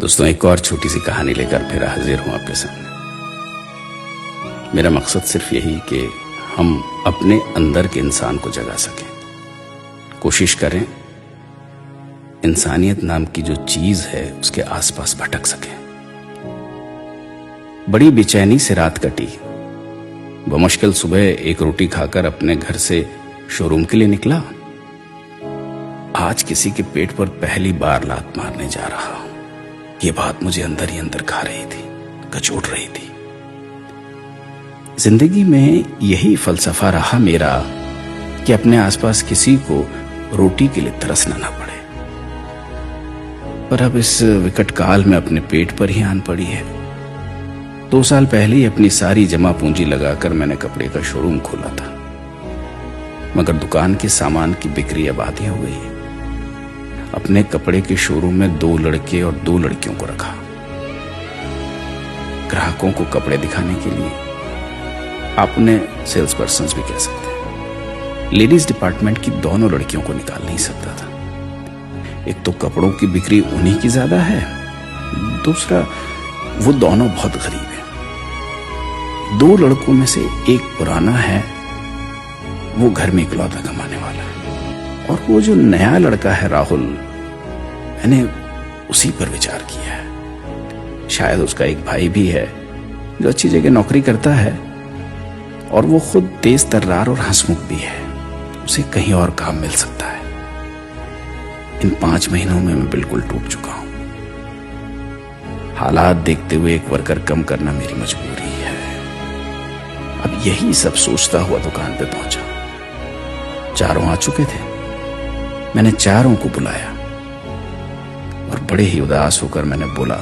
दोस्तों, एक और छोटी सी कहानी लेकर फिर हाजिर हूं आपके सामने। मेरा मकसद सिर्फ यही कि हम अपने अंदर के इंसान को जगा सकें, कोशिश करें इंसानियत नाम की जो चीज है उसके आसपास भटक सकें। बड़ी बेचैनी से रात कटी। बमुश्किल सुबह एक रोटी खाकर अपने घर से शोरूम के लिए निकला। आज किसी के पेट पर पहली बार लात मारने जा रहा हूं। ये बात मुझे अंदर ही अंदर खा रही थी, कचोट रही थी। जिंदगी में यही फलसफा रहा मेरा कि अपने आसपास किसी को रोटी के लिए तरसना ना पड़े। पर अब इस विकट काल में अपने पेट पर ही आन पड़ी है। 2 साल पहले ही अपनी सारी जमा पूंजी लगाकर मैंने कपड़े का शोरूम खोला था, मगर दुकान के सामान की बिक्री अब आधी हो गई है। अपने कपड़े के शोरूम में 2 लड़के और 2 लड़कियों को रखा, ग्राहकों को कपड़े दिखाने के लिए। आप उन्हें सेल्स पर्सन भी कह सकते हैं। लेडीज डिपार्टमेंट की दोनों लड़कियों को निकाल नहीं सकता था। एक तो कपड़ों की बिक्री उन्हीं की ज्यादा है, दूसरा वो दोनों बहुत गरीब हैं। 2 लड़कों में से एक पुराना है, वो घर में इकलौता कमाने वाला है, और वो जो नया लड़का है राहुल, मैंने उसी पर विचार किया है। शायद उसका एक भाई भी है जो अच्छी जगह नौकरी करता है, और वो खुद तेज तर्रार और हंसमुख भी है। उसे कहीं और काम मिल सकता है। इन 5 महीनों में मैं बिल्कुल टूट चुका हूं। हालात देखते हुए एक वर्कर कम करना मेरी मजबूरी है। अब यही सब सोचता हुआ दुकान पे पहुंचा। 4 आ चुके थे। मैंने 4 को बुलाया और बड़े ही उदास होकर मैंने बोला,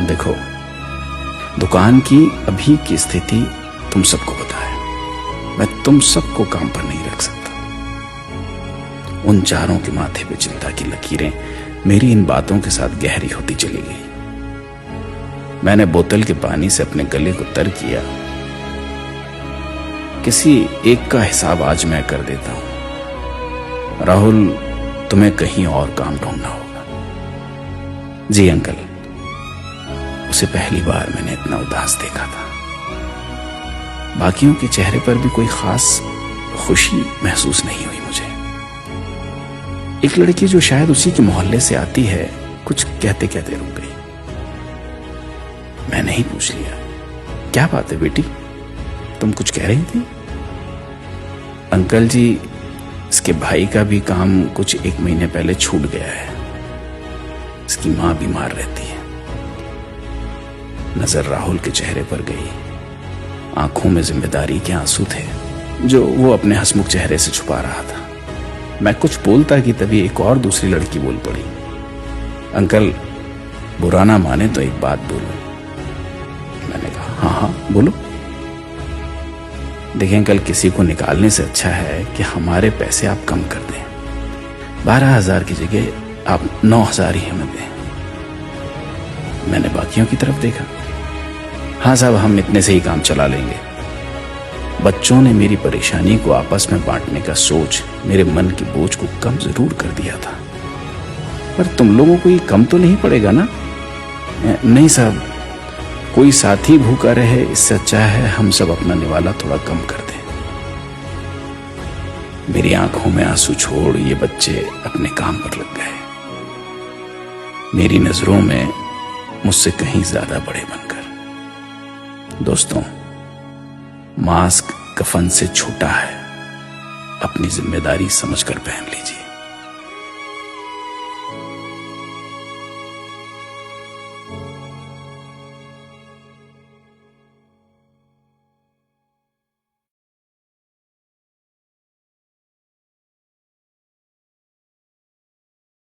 देखो, दुकान की अभी की स्थिति तुम सबको पता है। मैं तुम सबको काम पर नहीं रख सकता। उन 4 के माथे पे चिंता की लकीरें मेरी इन बातों के साथ गहरी होती चली गई। मैंने बोतल के पानी से अपने गले को तर किया। किसी एक का हिसाब आज मैं कर देता हूं। राहुल, तुम्हें कहीं और काम ढूंढना होगा। जी अंकल। उसे पहली बार मैंने इतना उदास देखा था। बाकियों के चेहरे पर भी कोई खास खुशी महसूस नहीं हुई मुझे। एक लड़की जो शायद उसी के मोहल्ले से आती है, कुछ कहते कहते रुक गई। मैंने ही पूछ लिया, क्या बात है बेटी, तुम कुछ कह रही थी? अंकल जी, इसके भाई का भी काम कुछ 1 महीने पहले छूट गया है। इसकी मां बीमार रहती है। नजर राहुल के चेहरे पर गई। आंखों में जिम्मेदारी के आंसू थे जो वो अपने हंसमुख चेहरे से छुपा रहा था। मैं कुछ बोलता कि तभी एक और दूसरी लड़की बोल पड़ी, अंकल, बुरा ना माने तो एक बात बोलूं। मैंने कहा, हाँ हाँ बोलो। देखिए अंकल, किसी को निकालने से अच्छा है कि हमारे पैसे आप कम कर दें। 12,000 की जगह आप 9,000 ही हमें दें। मैंने बाकियों की तरफ देखा। हाँ साहब, हम इतने से ही काम चला लेंगे। बच्चों ने मेरी परेशानी को आपस में बांटने का सोच मेरे मन के बोझ को कम जरूर कर दिया था। पर तुम लोगों को ये कम तो नहीं पड़ेगा ना? नहीं साहब, कोई साथी भूखा रहे इससे अच्छा है हम सब अपना निवाला थोड़ा कम कर दें। मेरी आंखों में आंसू छोड़ ये बच्चे अपने काम पर लग गए, मेरी नजरों में मुझसे कहीं ज्यादा बड़े बनकर। दोस्तों, मास्क कफन से छोटा है। अपनी जिम्मेदारी समझकर पहन लीजिए।